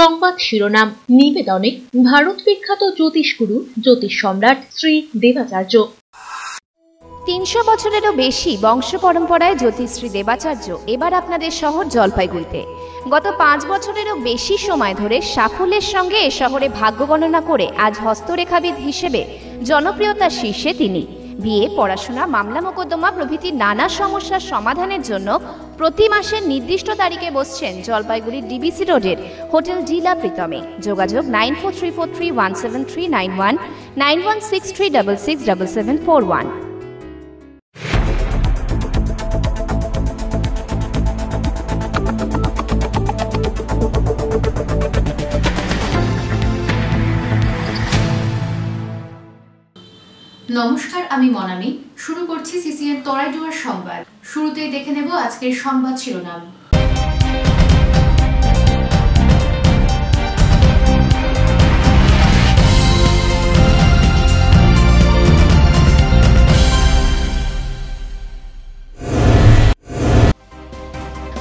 সংবাদ শিরোনাম নিবেদনে ভারত বিখ্যাত জ্যোতিষগুরু জ্যোতিষ সম্রাট শ্রী দেবাচার্য। ৩০০ বছরেরও বেশি বংশ পরম্পরায় জ্যোতিষশ্রী দেবাচার্য এবার আপনাদের শহর জলপাইগুড়িতে। গত ৫ বছরেরও বেশি সময় ধরে সাফল্যের সঙ্গে এ শহরে ভাগ্য গণনা করে আজ হস্তরেখাবিদ হিসেবে জনপ্রিয়তার শীর্ষে তিনি। বিয়ে, পড়াশোনা, মামলা মোকদ্দমা প্রভৃতি নানা সমস্যার সমাধানের জন্য প্রতি মাসের নির্দিষ্ট তারিখে বসছেন জলপাইগুড়ির ডিবিসি রোডের হোটেল ডিলা প্রীতমে। যোগাযোগ 9434317391, 9163667741। নমস্কার, আমি মনামি। শুরু করছি সিসিএন তরাইডুয়ার সংবাদ। শুরুতেই দেখে নেব আজকের সংবাদ শিরোনাম।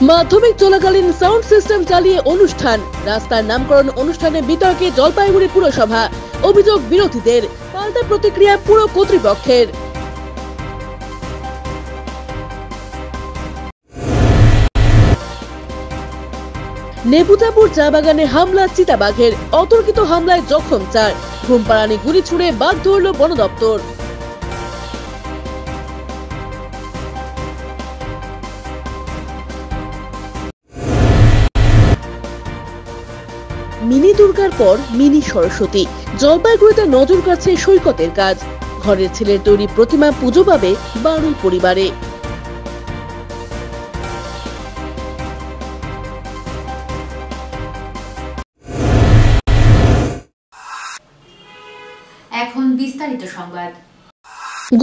মাধ্যমিক চলাকালীন সাউন্ড সিস্টেম চালিয়ে অনুষ্ঠান, রাস্তার নামকরণ অনুষ্ঠানে বিতর্কে জলপাইগুড়ি পুরসভা। অভিযোগ বিরোধীদের, পাল্টা প্রতিক্রিয়া পুরো কর্তৃপক্ষের। নেবুজাপুর চা বাগানে হামলা চিতাবাঘের, অতর্কিত হামলায় জখম ৪। ঘুমপাড়ানি গুলি ছুড়ে বাঘ ধরল বন দপ্তর। মিনি দুর্গার পর মিনি সরস্বতী, জলপাইগুড়িতে নজর কাছে সৈকতের কাজ। ঘরের ছেলের তৈরি প্রতিমা পুজো পাবে বারুই পরিবারে। এখন বিস্তারিত সংবাদ।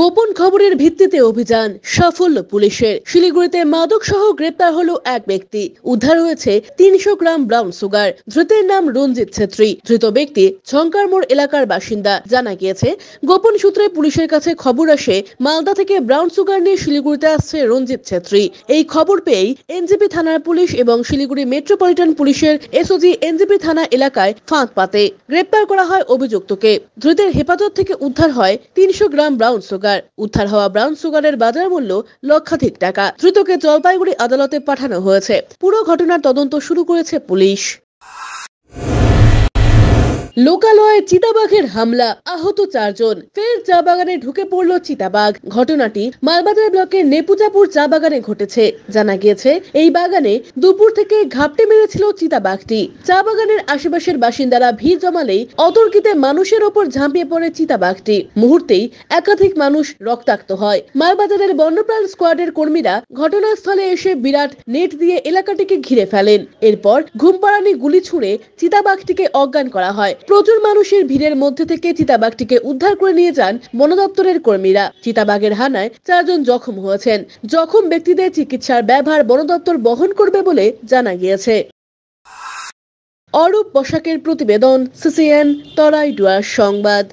গোপন খবরের ভিত্তিতে অভিযান, সাফল্য পুলিশের। শিলিগুড়িতে মাদক সহ গ্রেপ্তার হলো এক ব্যক্তি। উদ্ধার হয়েছে ৩০০ গ্রাম ব্রাউন সুগার। ধৃতের নাম রঞ্জিত ছেত্রী। ধৃত ব্যক্তি ঝঙ্কারমোড় এলাকার বাসিন্দা। জানা গিয়েছে, গোপন সূত্রে পুলিশের কাছে খবর আসে মালদা থেকে ব্রাউন সুগার নিয়ে শিলিগুড়িতে আসছে রঞ্জিত ছেত্রী। এই খবর পেয়েই এনজেপি থানার পুলিশ এবং শিলিগুড়ি মেট্রোপলিটন পুলিশের এসওজি এনজেপি থানা এলাকায় ফাঁদ পাতে গ্রেপ্তার করা হয় অভিযুক্তকে। ধৃতের হেফাজত থেকে উদ্ধার হয় ৩০০ গ্রাম ব্রাউন সুগার। উদ্ধার হওয়া ব্রাউন সুগারের বাজার মূল্য লক্ষাধিক টাকা। ধৃতকে জলপাইগুড়ি আদালতে পাঠানো হয়েছে। পুরো ঘটনার তদন্ত শুরু করেছে পুলিশ। লোকালয়ে চিতাবাঘের হামলা, আহত ৪ জন। ফের চা বাগানে ঢুকে পড়ল চিতাবাঘ। ঘটনাটি মালবাজার ব্লকের নেপুজাপুর চা বাগানে ঘটেছে। জানা গিয়েছে, এই বাগানে দুপুর থেকে ঘাপটে মেরেছিল চিতাবাঘটি। চা বাগানের আশেপাশের বাসিন্দারা ভিড় জমালেই অতর্কিতে মানুষের ওপর ঝাঁপিয়ে পড়ে চিতাবাঘটি। মুহূর্তেই একাধিক মানুষ রক্তাক্ত হয়। মালবাজারের বন্যপ্রাণ স্কোয়াডের কর্মীরা ঘটনাস্থলে এসে বিরাট নেট দিয়ে এলাকাটিকে ঘিরে ফেলেন। এরপর ঘুমপাড়ানি গুলি ছুড়ে চিতাবাঘটিকে অজ্ঞান করা হয়। প্রচুর মানুষের ভিড়ের মধ্যে থেকে চিতাবাঘটিকে উদ্ধার করে নিয়ে যান বন দপ্তরের কর্মীরা। চিতাবাঘের হানায় ৪ জন জখম হয়েছেন। জখম ব্যক্তিদের চিকিৎসার ব্যয়ভার বন দপ্তর বহন করবে বলে জানা গিয়েছে। অরূপ বসাকের প্রতিবেদন, সিসিএন তরাইডুয়ার সংবাদ।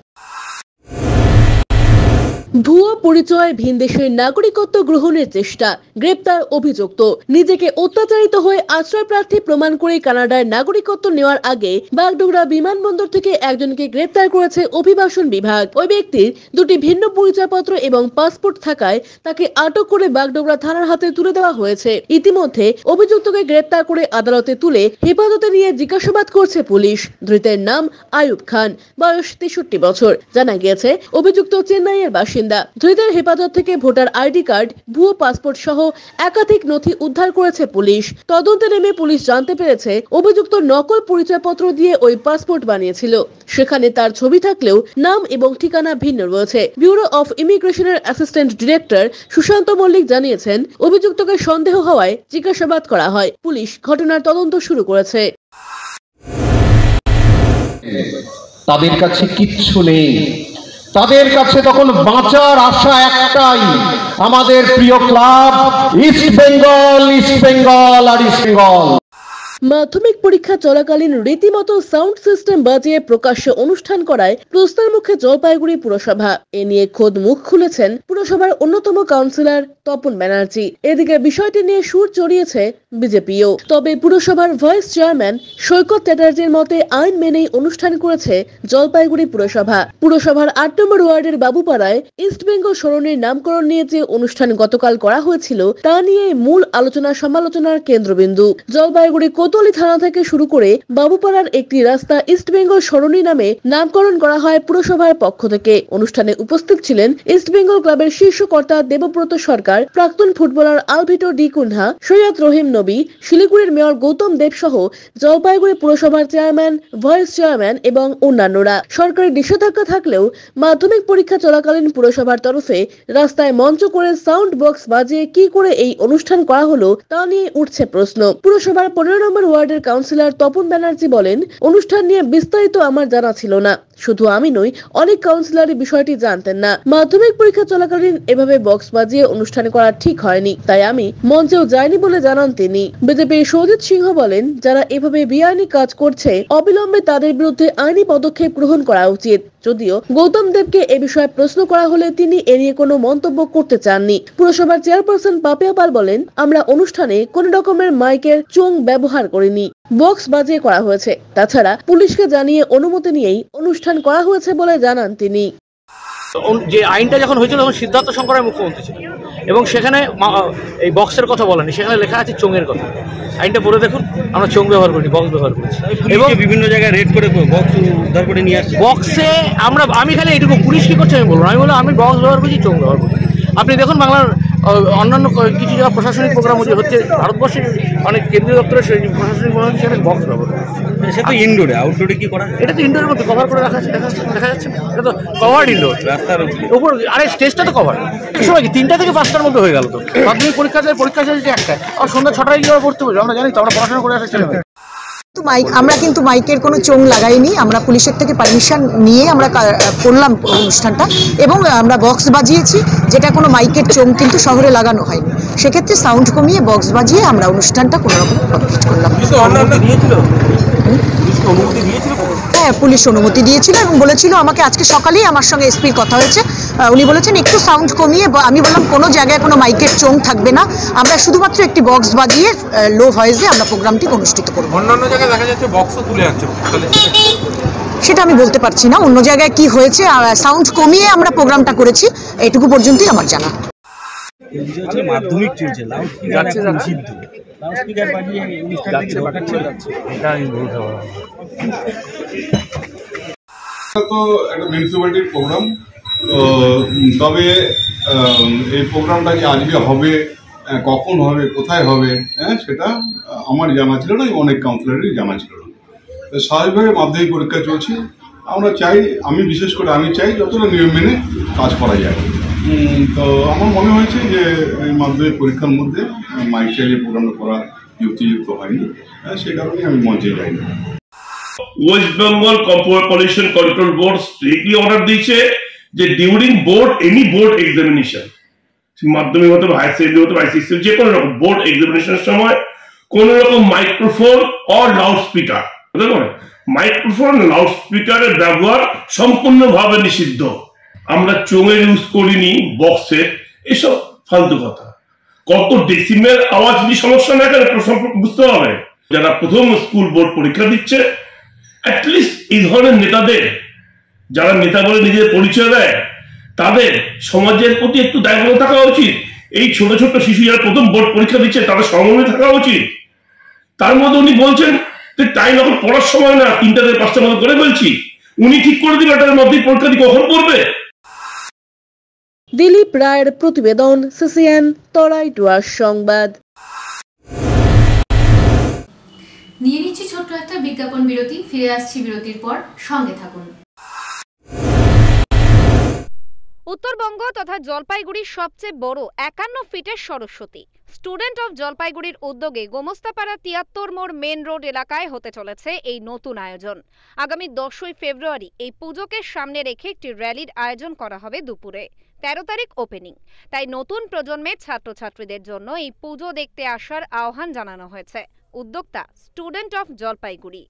ভুয়ো পরিচয়, ভিনদেশের নাগরিকত্ব গ্রহণের চেষ্টা, গ্রেপ্তার অভিযুক্ত। নিজেকে অত্যাচারিত হয়ে আশ্রয় প্রার্থী প্রমাণ করে কানাডার নাগরিকত্ব নেওয়ার আগে বাগডোগরা বিমানবন্দর থেকে একজনকে গ্রেপ্তার করেছে অভিবাসন বিভাগ। ওই ব্যক্তির 2টি ভিন্ন পরিচয়পত্র এবং পাসপোর্ট থাকায় তাকে আটক করে বাগডোগরা থানার হাতে তুলে দেওয়া হয়েছে। ইতিমধ্যে অভিযুক্তকে গ্রেপ্তার করে আদালতে তুলে হেফাজতে নিয়ে জিজ্ঞাসাবাদ করছে পুলিশ। ধৃতের নাম আয়ুব খান, বয়স 63 বছর। জানা গিয়েছে, অভিযুক্ত চেন্নাইয়ের বাসিন্দা। ধৃতের হেফাজত থেকে ভোটার আইডি কার্ড, ভুয়ো পাসপোর্ট সহ একাধিক নথি উদ্ধার করেছে পুলিশ। তদন্তে নেমে পুলিশ জানতে পেরেছে, অভিযুক্ত নকল পরিচয়পত্র দিয়ে ওই পাসপোর্ট বানিয়েছিল। সেখানে তার ছবি থাকলেও নাম এবং ঠিকানা ভিন্ন রয়েছে। ব্যুরো অফ ইমিগ্রেশনের অ্যাসিস্ট্যান্ট ডিরেক্টর সুশান্ত মল্লিক জানিয়েছেন, অভিযুক্তকে সন্দেহ হওয়ায় জিজ্ঞাসাবাদ করা হয়। পুলিশ ঘটনার তদন্ত শুরু করেছে। তাদের কাছে কিচ্ছু নেই, তাদের কাছে তখন বাঁচার আশা একটাই, আমাদের প্রিয় club East Bengal, East Bengal আর ইস্ট বেঙ্গল। মাধ্যমিক পরীক্ষা চলাকালীন রীতিমতো সাউন্ড সিস্টেম বাজিয়ে প্রকাশ্যে অনুষ্ঠান করায় প্রশ্নের মুখে জলপাইগুড়ি পুরসভা। এ নিয়ে খোদ মুখ খুলেছেন পুরসভার অন্যতম কাউন্সিলর তপন ব্যানার্জি। এদিকে বিষয়টি নিয়ে সুর চড়িয়েছে বিজেপিও। তবে পুরসভার ভাইস চেয়ারম্যান সৈকত চ্যাটার্জির মতে আইন মেনেই অনুষ্ঠান করেছে জলপাইগুড়ি পুরসভা। পুরসভার ৮ নম্বর ওয়ার্ডের বাবুপাড়ায় ইস্ট বেঙ্গল সরণির নামকরণ নিয়ে যে অনুষ্ঠান গতকাল করা হয়েছিল তা নিয়ে মূল আলোচনা সমালোচনার কেন্দ্রবিন্দু। জলপাইগুড়ি কোতোয়ালি থানা থেকে শুরু করে বাবুপাড়ার একটি রাস্তা ইস্ট বেঙ্গল সরণি নামে নামকরণ করা হয় পুরসভার পক্ষ থেকে। অনুষ্ঠানে উপস্থিত ছিলেন ইস্ট বেঙ্গল ক্লাবের শীর্ষ কর্তা দেবব্রত সরকার, প্রাক্তন footballer Alvito D Cunha, Syed রহিম নবী, শিলিগুড়ির মেয়র গৌতম দেব সহ জলপাইগুড়ি পুরসভার চেয়ারম্যান, ভাইস চেয়ারম্যান এবং অন্যান্যরা। সরকারি নিষেধাজ্ঞা থাকলেও মাধ্যমিক পরীক্ষা চলাকালীন পুরসভার তরফে রাস্তায় মঞ্চ করে সাউন্ড বক্স বাজিয়ে কি করে এই অনুষ্ঠান করা হলো তা নিয়ে উঠছে প্রশ্ন। পুরসভার 15 নম্বর ওয়ার্ডের কাউন্সিলর তপন ব্যানার্জি বলেন, অনুষ্ঠান নিয়ে বিস্তারিত আমার জানা ছিল না। শুধু আমি নই, অনেক কাউন্সিলরই বিষয়টি জানতেন না। মাধ্যমিক পরীক্ষা চলাকালীন এভাবে বক্স বাজিয়ে অনুষ্ঠান করা ঠিক হয়নি, তাই আমি মঞ্চেও যাইনি বলে জানান তিনি। বিজেপির সৌজিত সিংহ বলেন, যারা এভাবে বেআইনি কাজ করছে অবিলম্বে তাদের বিরুদ্ধে আইনি পদক্ষেপ গ্রহণ করা উচিত। যদিও গৌতম দেবকে এ বিষয়ে প্রশ্ন করা হলে তিনি এ নিয়ে কোনো মন্তব্য করতে চাননি। পুরসভার চেয়ারপারসন পাপিয়া পাল বলেন, আমরা অনুষ্ঠানে কোন রকমের মাইকের চোং ব্যবহার করিনি, বক্স বাজিয়ে করা হয়েছে। তাছাড়া পুলিশকে জানিয়ে অনুমতি নিয়েই অনুষ্ঠান করা হয়েছে বলে জানান তিনি। যে আইনটা যখন হয়েছিল তখন সিদ্ধার্থ শঙ্করের মুখ্যমন্ত্রী ছিল এবং সেখানে এই বক্সের কথা বলেনি, সেখানে লেখা আছে চোঙের কথা। আইনটা পড়ে দেখুন, আমরা চোঙ ব্যবহার করি, বক্স ব্যবহার করেছি এবং বিভিন্ন জায়গায় রেড করে বক্স উদ্ধার করে নিয়ে আসছে। বক্সে আমি খালি এইটুকু, পুলিশ কি করছে আমি বলবো, আমি বললাম আমি বক্স ব্যবহার করছি, চোঙ ব্যবহার করছি। আপনি দেখুন বাংলার অন্যান্য কিছু জায়গা প্রশাসনিক প্রোগ্রাম হচ্ছে, ভারতবর্ষের অনেক কেন্দ্রীয় দপ্তরের প্রশাসনিক প্রোগ্রাম সেখানে বক্স ব্যবহার করছে। সে তো ইনডোরে, আউটডোরে কি করা? এটা তো ইনডোরের মধ্যে কভার করে রাখা দেখা যাচ্ছে না, এটা তো কভার্ড ইনডোর, রাস্তার উপর। আরে স্টেজটা তো কভার। সময় কি 3টা থেকে 5টার মধ্যে হয়ে গেল তো। মাধ্যমিক পরীক্ষা শেষ 1টায়, আর সন্ধ্যা 6টায় গিয়ে পড়তে হবে, আমরা জানি তো, আমরা পড়াশোনা করে আসা ছেলে। আমরা কিন্তু মাইকের কোনো চোং লাগাইনি, আমরা পুলিশের থেকে পারমিশন নিয়ে আমরা করলাম অনুষ্ঠানটা এবং আমরা বক্স বাজিয়েছি, যেটা কোনো মাইকের চোং কিন্তু শহরে লাগানো হয়নি। সেক্ষেত্রে সাউন্ড কমিয়ে বক্স বাজিয়ে আমরা অনুষ্ঠানটা কোনো রকম কমপ্লিট করলাম। হ্যাঁ, পুলিশ অনুমতি দিয়েছিল এবং বলেছিল, আমাকে আজকে সকালেই আমার সঙ্গে এসপির কথা হয়েছে, উনি বলেছেন একটু সাউন্ড কমিয়ে। আমি বললাম কোনো জায়গায় কোনো মাইকের চোং থাকবে না, আমরা শুধুমাত্র একটি বক্স বাজিয়ে লো ভয়েসে আমরা প্রোগ্রামটি অনুষ্ঠিত করব। অন্যান্য জায়গায় দেখা যাচ্ছে বক্সও তুলে যাচ্ছে, সেটা আমি বলতে পারছি না অন্য জায়গায় কি হয়েছে। সাউন্ড কমিয়ে আমরা প্রোগ্রামটা করেছি, এটুকু পর্যন্তই আমার জানা। মাধ্যমিক চলছে, লাউডস্পিকার বাজিয়ে অনুষ্ঠানটাকে দেখাচ্ছে, এটা আমি বলতে পারবো। তো একটা মিউনিসিপ্যালিটির প্রোগ্রাম, তবে এই প্রোগ্রামটা যে আজকে হবে, কখন হবে, কোথায় হবে, সেটা আমার জানা ছিল না, অনেক কাউন্সিলরই জানা ছিল না। স্বাভাবিকভাবে মাধ্যমিক পরীক্ষা চলছে, আমি বিশেষ করে চাই যতটা নিয়ম মেনে কাজ করা যায়। তো আমার মনে হয়েছে যে এই মাধ্যমিক পরীক্ষার মধ্যে মাইক চালিয়ে প্রোগ্রামটা করা যুক্তিযুক্ত হয়নি, সেই কারণে আমি মঞ্চে যাইনি। West Bengal pollution control board strictly order দিয়েছে যে ডিউরিং এনি বোর্ড এক্সামিনেশন, মাধ্যমিক হতে হায়ার সেকেন্ডারি হতে আইসিএসসি, যে কোনো রকম বোর্ড এক্সামিনেশনের সময় কোন রকম microphone or loud speaker, microphone loud স্পিকারের ব্যবহার সম্পূর্ণভাবে নিষিদ্ধ। আমরা চোঙের ইউজ করিনি, বক্সের, এসব ফালতু কথা। কত ডেসিমেল আওয়াজ নিয়ে সমস্যা না, বুঝতে হবে। যারা প্রথম স্কুল বোর্ড পরীক্ষা দিচ্ছে, অ্যাটলিস্ট এই ধরনের নেতাদের, যারা নেতা বলে নিজের পরিচয় দেয়, তাদের সমাজের প্রতি একটু দায়বদ্ধ থাকা উচিত। এই ছোট ছোট শিশু যারা প্রথম বোর্ড পরীক্ষা দিচ্ছে, তাদের সমন্বয় থাকা উচিত। তার মধ্যে উনি বলছেন যে টাইম এখন পড়ার সময় না, 3টা থেকে 5টার মধ্যে করে বলছি, উনি ঠিক করে দিবেন এটার মধ্যে পরীক্ষা দিয়ে কখন করবে। দিলীপ রায়ের প্রতিবেদন, সিসিএন তরাই ডুয়ার সংবাদ। নিয়ে নিচ্ছি ছোট্ট একটা বিজ্ঞাপন বিরতি, ফিরে আসছি বিরতির পর, সঙ্গে থাকুন। উত্তরবঙ্গ তথা জলপাইগুড়ির সবচেয়ে বড় 51 ফিটের সরস্বতী স্টুডেন্ট অফ জলপাইগুড়ির উদ্যোগে গোমস্তাপাড়া 73 মোড় মেন রোড এলাকায় হতে চলেছে এই নতুন আয়োজন। আগামী 10ই ফেব্রুয়ারি এই পুজোকে সামনে রেখে একটি র্যালির আয়োজন করা হবে দুপুরে। 13 তারিখ ওপেনিং। তাই নতুন প্রজন্মের ছাত্রছাত্রীদের জন্য এই পুজো দেখতে আসার আহ্বান জানানো হয়েছে। উদ্যোক্তা স্টুডেন্ট অফ জলপাইগুড়ি।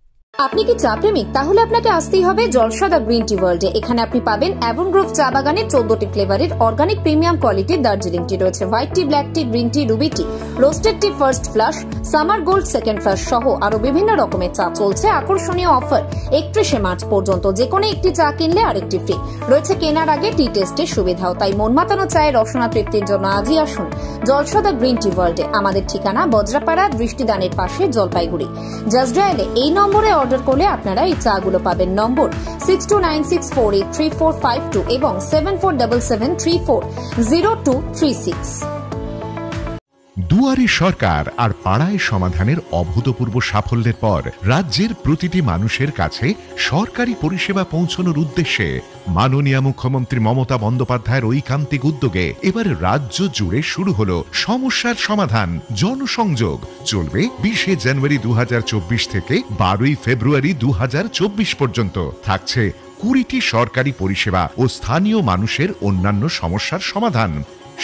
আপনি কি চা প্রেমিক? তাহলে আপনাকে আসতেই হবে জলসাদা গ্রিন টি ওয়ার্ল্ডে। এখানে আপনি পাবেন অ্যাভন গ্রোভ চা বাগানের 14টি ফ্লেভারের অর্গানিক প্রিমিয়াম কোয়ালিটির দার্জিলিং টি রয়েছে, white tea, black tea, green tea, ruby tea, roasted tea first flush, summer gold second flush সহ আরো বিভিন্ন রকমের চা। চলছে আকর্ষণীয় অফার 31শে মার্চ পর্যন্ত। যে কোনো একটি চা কিনলে আরেকটি ফ্রি রয়েছে। কেনার আগে টি টেস্টের সুবিধাও। তাই মন মাতানো চায়ের রসনা তৃপ্তির জন্য আজই আসুন জলসাদা গ্রিন টি ওয়ার্ল্ডে। আমাদের ঠিকানা বজ্রাপাড়া দৃষ্টিদানের পাশে, জলপাইগুড়ি। জাস্ট ডায়ালে এই নম্বরে অর্ডার করলে আপনারা এই চাগুলো পাবেন। নম্বর 6296483452 এবং 7477340236। দুয়ারে সরকার আর পাড়ায় সমাধানের অভূতপূর্ব সাফল্যের পর রাজ্যের প্রতিটি মানুষের কাছে সরকারি পরিষেবা পৌঁছানোর উদ্দেশ্যে মাননীয় মুখ্যমন্ত্রী মমতা বন্দ্যোপাধ্যায়ের ঐকান্তিক উদ্যোগে এবার রাজ্য জুড়ে শুরু হলো সমস্যার সমাধান জনসংযোগ। চলবে 20শে জানুয়ারি 2024 থেকে 12ই ফেব্রুয়ারি 2024 পর্যন্ত। থাকছে 20টি সরকারি পরিষেবা ও স্থানীয় মানুষের অন্যান্য সমস্যার সমাধান।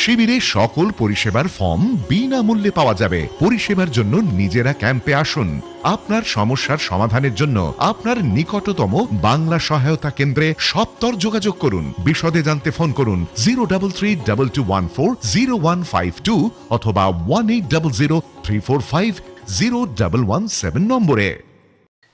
শিবিরে সকল পরিষেবার ফর্ম বিনামূল্যে পাওয়া যাবে। পরিষেবার জন্য নিজেরা ক্যাম্পে আসুন। আপনার সমস্যার সমাধানের জন্য আপনার নিকটতম বাংলা সহায়তা কেন্দ্রে সত্বর যোগাযোগ করুন। বিশদে জানতে ফোন করুন 03322140152 অথবা 180034501117 নম্বরে।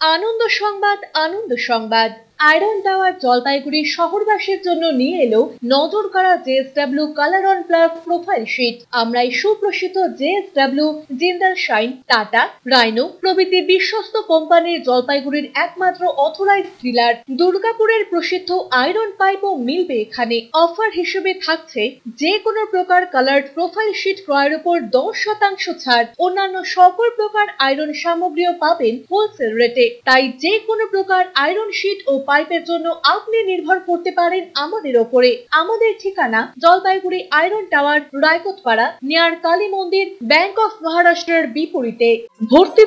আনন্দ সংবাদ, আনন্দ সংবাদ। আয়রন টাওয়ার জলপাইগুড়ি শহরবাসীর জন্য নিয়ে এলো নজর কাড়া JSW colour on plus profile sheet. আমরাই সুপ্রসিদ্ধ JSW, Jindal shine, Tata, Rhino প্রভৃতি বিশ্বস্ত কোম্পানির জলপাইগুড়ির একমাত্র অথরাইজড ডিলার। দুর্গাপুরের প্রসিদ্ধ আয়রন পাইপও মিলবে এখানে। অফার হিসেবে থাকছে যে কোনো প্রকার কালার্ড প্রোফাইল শিট ক্রয়ের উপর 10% ছাড়। অন্যান্য সকল প্রকার আয়রন সামগ্রীও পাবেন হোলসেল রেটে। তাই যে কোনো প্রকার আয়রন শিট ও পাইপের জন্য আপনি নির্ভর করতে পারেন আমাদের ওপরে। আমাদের ঠিকানা Jalpaiguri iron tower, Raikotpara, near Kali Mandir, bank of মহারাষ্ট্রের বিপরীতে। ভর্তি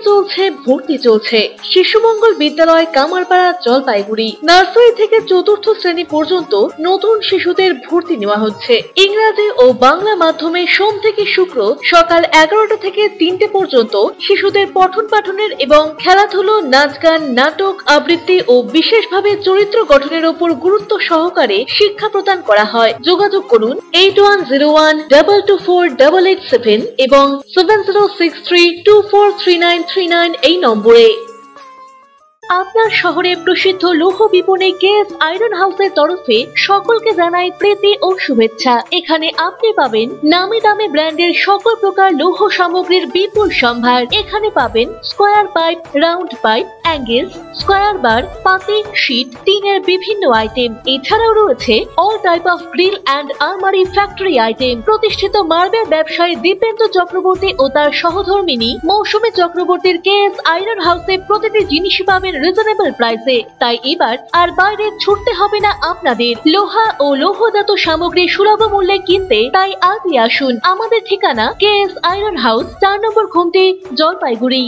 চলছে শিশু মঙ্গল বিদ্যালয়, কামারপাড়া, জলপাইগুড়ি। নার্সারি থেকে 4র্থ শ্রেণী পর্যন্ত নতুন শিশুদের ভর্তি নেওয়া হচ্ছে। ইংরাজি ও বাংলা মাধ্যমে সোম থেকে শুক্র সকাল 11টা থেকে 3টে পর্যন্ত শিশুদের পঠন পাঠনের এবং খেলাধুলো, নাচ গান, নাটক, আবৃত্তি ও বিশেষভাবে চরিত্র গঠনের উপর গুরুত্ব সহকারে শিক্ষা প্রদান করা হয়। যোগাযোগ করুন 8101224887 এবং 7063243939 এই নম্বরে। আপনার শহরে প্রসিদ্ধ লৌহ বিপণী KS আয়রন হাউসের তরফে সকলকে জানাই প্রীতি ও শুভেচ্ছা। এখানে আপনি পাবেন নামি দামি ব্র্যান্ডের সকল প্রকার লৌহ সামগ্রীর বিপুল সম্ভার। এখানে পাবেন square pipe, round pipe, angle, square bar, পাতি, শীট, টিনের বিভিন্ন আইটেম। এছাড়াও রয়েছে all type of grill and আলমারি ফ্যাক্টরি আইটেম। প্রতিষ্ঠিত মার্বেল ব্যবসায়ী দীপেন্দ্র চক্রবর্তী ও তার সহধর্মিনী মৌসুমী চক্রবর্তীর KS আয়রন হাউসে প্রতিটি জিনিসই পাবেন রিজনেবল প্রাইসে। তাই এবার আর বাইরে ছুটতে হবে না আপনাদের লোহা ও লৌহজাত সামগ্রী সুলভ মূল্যে কিনতে। তাই আজই আসুন। আমাদের ঠিকানা KS আয়রন হাউস, 4 নম্বর ঘুমটি, জলপাইগুড়ি।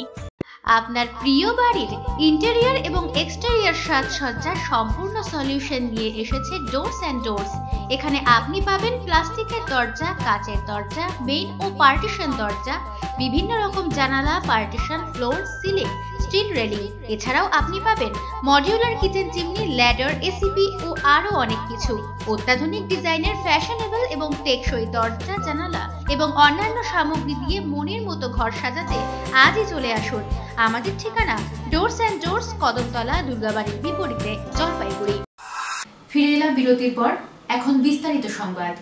আপনার প্রিয় বাড়ির ইন্টেরিয়র এবং এক্সটেরিয়র সাজসজ্জার সম্পূর্ণ সলিউশন নিয়ে এসেছে ডোরস অ্যান্ড ডোরস। এখানে আপনি পাবেন প্লাস্টিকের দরজা, কাচের দরজা, মেইন ও পার্টিশন দরজা, বিভিন্ন রকম জানালা, partition, floor, ceiling, steel railing. এছাড়াও আপনি পাবেন modular kitchen chimney, ladder, ACP ও আরো অনেক কিছু। অত্যাধুনিক ডিজাইনের ফ্যাশনেবল এবং টেকসই দরজা, জানালা এবং অন্যান্য সামগ্রী দিয়ে মনের মতো ঘর সাজাতে আজই চলে আসুন। আমাদের ঠিকানা ডোরস অ্যান্ড ডোরস, কদমতলা, দুর্গাবাড়ির বিপরীতে, জলপাইগুড়ি। ফিরে এলাম বিরতির পর। এখন বিস্তারিত সংবাদ।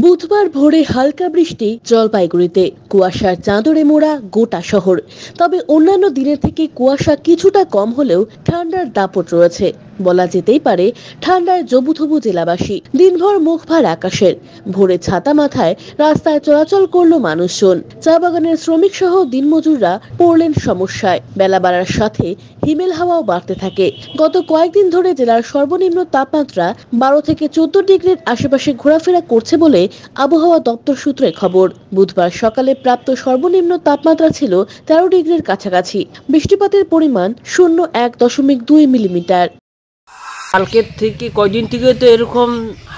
বুধবার ভোরে হালকা বৃষ্টি জলপাইগুড়িতে, কুয়াশার চাদরে মোড়া গোটা শহর। তবে অন্যান্য দিনের থেকে কুয়াশা কিছুটা কম হলেও ঠান্ডার দাপট রয়েছে। বলা যেতেই পারে ঠান্ডায় জবুথবু জেলাবাসী। দিনভর মুখ ভার আকাশের। ভোরে ছাতা মাথায় রাস্তায় চলাচল করলো মানুষজন। চা বাগানের শ্রমিক সহ দিনমজুররা পড়লেন সমস্যায়। বেলা বাড়ার সাথে হিমেল হাওয়াও বাড়তে থাকে। গত কয়েকদিন ধরে জেলার সর্বনিম্ন তাপমাত্রা 12 থেকে 14 ডিগ্রির আশেপাশে ঘোরাফেরা করছে বলে আবহাওয়া দপ্তর সূত্রে খবর। বুধবার সকালে প্রাপ্ত সর্বনিম্ন তাপমাত্রা ছিল 13 ডিগ্রির কাছাকাছি। বৃষ্টিপাতের পরিমাণ 0.1.2 মিলিমিটার। কালকের থেকে কয়দিন থেকে তো এরকম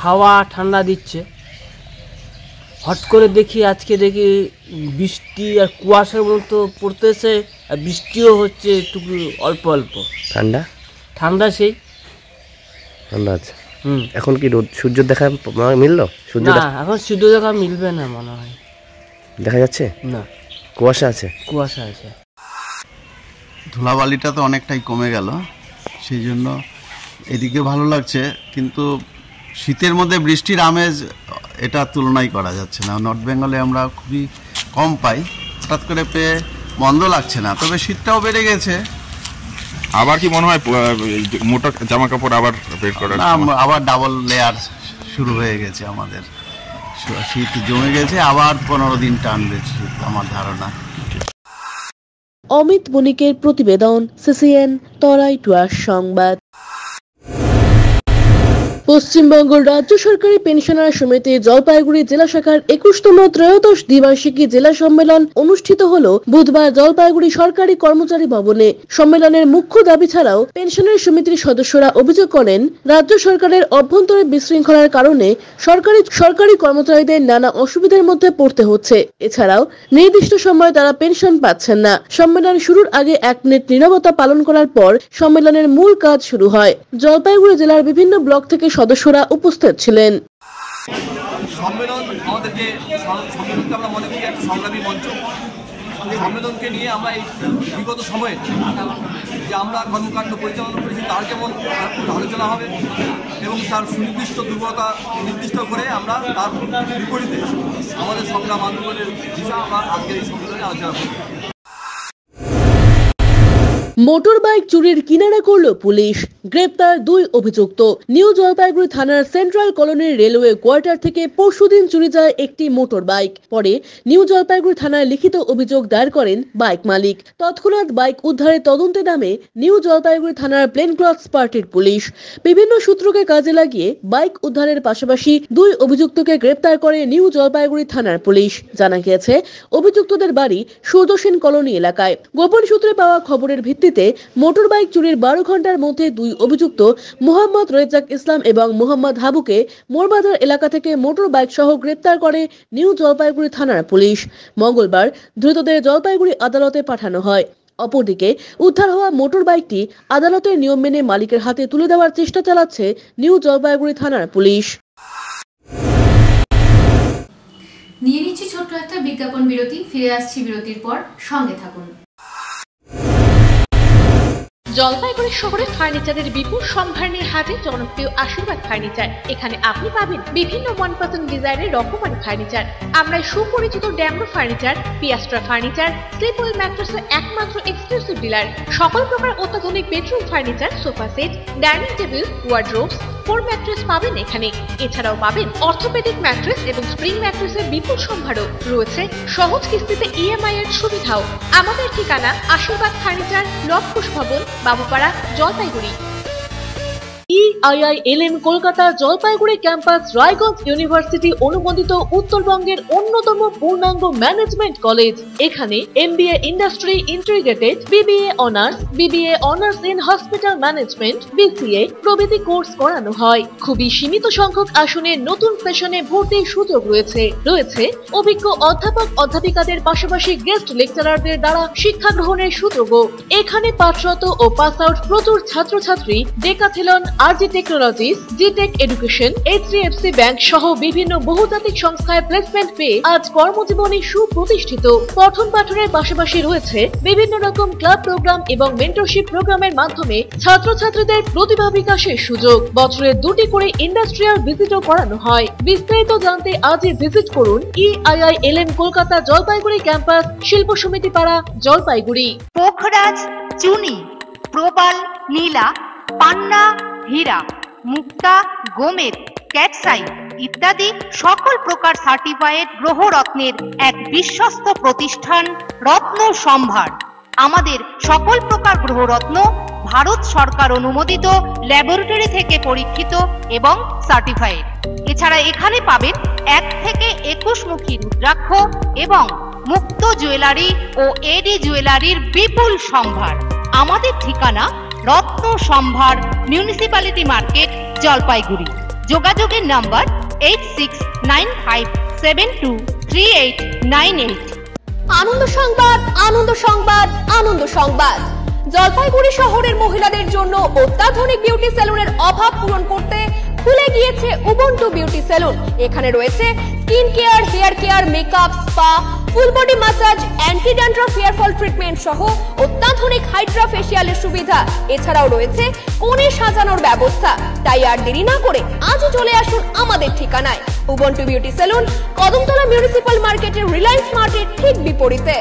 হাওয়া ঠান্ডা দিচ্ছে, হট করে দেখি আজকে দেখি বৃষ্টি আর কুয়াশার মতো পড়তেছে, আর বৃষ্টিও হচ্ছে একটু অল্প অল্প। ঠান্ডা ঠান্ডা সেই ঠান্ডা আছে। এখন কি রোদ সূর্য দেখা মিললো? সূর্য না, এখন সূর্য দেখা মিলবে না মনে হয়। দেখা যাচ্ছে না, কুয়াশা আছে। কুয়াশা আছে। ধুলাবালিটা তো অনেকটাই কমে গেল, সেই জন্য এদিকে ভালো লাগছে, কিন্তু শীতের মধ্যে বৃষ্টির আমেজ এটা তুলনাই করা যাচ্ছে না। নর্থ বেঙ্গলে আমরা খুবই কম পাই, হঠাৎ করে পেয়ে মন্দ লাগছে না, তবে শীতটাও বেড়ে গেছে। আবার কি মনে হয় মোটা জামা কাপড় আবার বের করার আবার ডাবল লেয়ার শুরু হয়ে গেছে আমাদের, শীত জমে গেছে, আবার 15 দিন টানবে শীত আমার ধারণা। অমিত বণিকের প্রতিবেদন, সিসিএন তরাই টুয়ার সংবাদ। পশ্চিমবঙ্গ রাজ্য সরকারি পেনশনার সমিতি জলপাইগুড়ি জেলা শাখার 21তম ত্রয়োদশ দ্বিবার্ষিকী জেলা সম্মেলন অনুষ্ঠিত হল বুধবার জলপাইগুড়ি সরকারি কর্মচারী ভবনে। সম্মেলনের মুখ্য দাবি ছাড়াও পেনশনার সমিতির সদস্যরা অভিযোগ করেন, রাজ্য সরকারের অভ্যন্তরীণ বিশৃঙ্খলার কারণে সরকারি কর্মচারীদের নানা অসুবিধার মধ্যে পড়তে হচ্ছে। এছাড়াও নির্দিষ্ট সময়ে তারা পেনশন পাচ্ছেন না। সম্মেলন শুরুর আগে 1 মিনিট নীরবতা পালন করার পর সম্মেলনের মূল কাজ শুরু হয়। জলপাইগুড়ি জেলার বিভিন্ন ব্লক থেকে সদস্যরা উপস্থিত ছিলেন। সম্মেলন আমাদের যে সম্মেলনকে আমরা মনে করি একটা সংগ্রামী মঞ্চ। সম্মেলনকে নিয়ে আমরা এই বিগত সময়ে যে আমরা কর্মকাণ্ড পরিচালনা করেছি তার যেমন আলোচনা হবে এবং তার সুনির্দিষ্ট দুর্বলতা নির্দিষ্ট করে আমরা তার বিপরীতে আমাদের সংগ্রাম আন্দোলনের দিশা আমরা আজকের এই সম্মেলনে আলোচনা করব। মোটর বাইক চুরির কিনারা করল পুলিশ, গ্রেপ্তার 2 অভিযুক্ত। নিউ জলপাইগুড়ি থানার সেন্ট্রাল কলোনির রেলওয়ে কোয়ার্টার থেকে পরশুদিন চুরি যায় একটি মোটর বাইক। পরে নিউ জলপাইগুড়ি থানায় লিখিত অভিযোগ দায়ের করেন বাইক মালিক। তৎক্ষণাৎ বাইক উদ্ধারে তদন্তে নামে নিউ জলপাইগুড়ি থানার প্লেন ক্লথস পার্টির পুলিশ। বিভিন্ন সূত্রকে কাজে লাগিয়ে বাইক উদ্ধারের পাশাপাশি 2 অভিযুক্তকে গ্রেপ্তার করে নিউ জলপাইগুড়ি থানার পুলিশ। জানা গিয়েছে, অভিযুক্তদের বাড়ি সূর্যসেন কলোনি এলাকায়। গোপন সূত্রে পাওয়া খবরের ভিত্তিতে মোটর বাইক চুরির 12 ঘন্টার মধ্যে 2 অভিযুক্ত মোহাম্মদ রেজাক ইসলাম এবং মোহাম্মদ হাবুকে মোরবাজার এলাকা থেকে মোটর বাইক সহ গ্রেপ্তার করে নিউ জলপাইগুড়ি থানার পুলিশ। মঙ্গলবার ধৃতদের জলপাইগুড়ি আদালতে পাঠানো হয়। অপরদিকে উদ্ধার হওয়া মোটর বাইকটি আদালতের নিয়ম মেনে মালিকের হাতে তুলে দেওয়ার চেষ্টা চালাচ্ছে নিউ জলপাইগুড়ি থানার পুলিশ। নিয়ে নিচ্ছি ছোট্ট একটা বিজ্ঞাপন বিরতি, ফিরে আসছি বিরতির পর, সঙ্গে থাকুন। জলপাইগুড়ি শহরে ফার্নিচারের বিপুল সম্ভার নিয়ে হাজির জনপ্রিয় আশীর্বাদ ফার্নিচার। এখানে আপনি পাবেন বিভিন্ন মনপসন্দ ডিজাইনের রকমারি ফার্নিচার। আমরা সুপরিচিত Damro furniture, Piastra furniture, Sleepwell ম্যাট্রেসের একমাত্র এক্সক্লুসিভ ডিলার। সকল প্রকার অত্যাধুনিক bedroom furniture, sofa set, dining table, wardrobes, 4 mattress পাবেন এখানে। এছাড়াও পাবেন অর্থোপেডিক ম্যাট্রেস এবং স্প্রিং ম্যাট্রেসের বিপুল সম্ভারও রয়েছে। সহজ কিস্তিতে ইএমআই এর সুবিধাও। আমাদের ঠিকানা আশীর্বাদ ফার্নিচার, লবকুশ ভবন, Babupara, Jalpaiguri. EIILM Kolkata Jalpaiguri campus Raiganj university অনুমোদিত উত্তরবঙ্গের অন্যতম পূর্ণাঙ্গ ম্যানেজমেন্ট কলেজ। এখানে MBA industry integrated, BBA honours, BBA honours in hospital management, BCA প্রভৃতি কোর্স করানো হয়। খুবই সীমিত সংখ্যক আসনে নতুন সেশনে ভর্তির সুযোগ রয়েছে। অভিজ্ঞ অধ্যাপক অধ্যাপিকাদের পাশাপাশি গেস্ট লেকচারারদের দ্বারা শিক্ষা গ্রহণের সুযোগও। এখানে পাঠরত ও পাস আউট প্রচুর ছাত্রছাত্রী ডেকাথেলন, RG টেকনোলজিস, জিটেক এডুকেশন, HDFC ব্যাংক সহ বিভিন্ন বহুজাতিক সংস্থায় প্লেসমেন্ট পেয়ে আজ কর্মজীবনে সুপ্রতিষ্ঠিত। পঠন পাঠনের পাশাপাশি রয়েছে বিভিন্ন রকম ক্লাব প্রোগ্রাম এবং মেন্টরশিপ প্রোগ্রামের মাধ্যমে ছাত্রছাত্রীদের প্রতিভা বিকাশের সুযোগ। বছরে 2টি করে ইন্ডাস্ট্রিয়াল ভিজিটও করানো হয়। বিস্তারিত জানতে আজই ভিজিট করুন EIILM কলকাতা জলপাইগুড়ি ক্যাম্পাস, শিল্প সমিতি পাড়া, জলপাইগুড়ি। পোখরাজ, চুনি, প্রবাল, নীলা, পান্না, হীরা, মুক্তা, গোমেদ, ক্যাটসাইট ইত্যাদি সকল প্রকার সার্টিফাইড গ্রহরত্নের এক বিশ্বস্ত প্রতিষ্ঠান রত্ন সম্ভার। আমাদের সকল প্রকার গ্রহরত্ন ভারত সরকার অনুমোদিত ল্যাবরেটরি থেকে পরীক্ষিত এবং সার্টিফাইড। এছাড়া এখানে পাবেন 1 থেকে 21 মুখী রুদ্রাক্ষ এবং মুক্ত জুয়েলারি ও এডি জুয়েলারির বিপুল সম্ভার। আমাদের ঠিকানা রত্ন সম্ভার, মিউনিসিপ্যালিটি মার্কেট, জলপাইগুড়ি। যোগাযোগের নাম্বার 8695 723898। আনন্দ সংবাদ, আনন্দ সংবাদ, আনন্দ সংবাদ। জলপাইগুড়ি শহরের মহিলাদের জন্য অত্যাধুনিক বিউটি সেলুনের অভাব পূরণ করতে খুলে গিয়েছে উবুন্টু বিউটি সেলুন। এখানে রয়েছে skin care, hair care, makeup, spa, full body massage, anti dandruff hair fall treatment সহ অত্যাধুনিক হাইড্রা ফেসিয়ালের সুবিধা। এছাড়াও রয়েছে কোণে সাজানোর ব্যবস্থা। তাই আর দেরি না করে আজই চলে আসুন আমাদের ঠিকানায়, Ubuntu beauty salon, Kadamtala municipal মার্কেটের রিলায়েন্স মার্টের ঠিক বিপরীতে।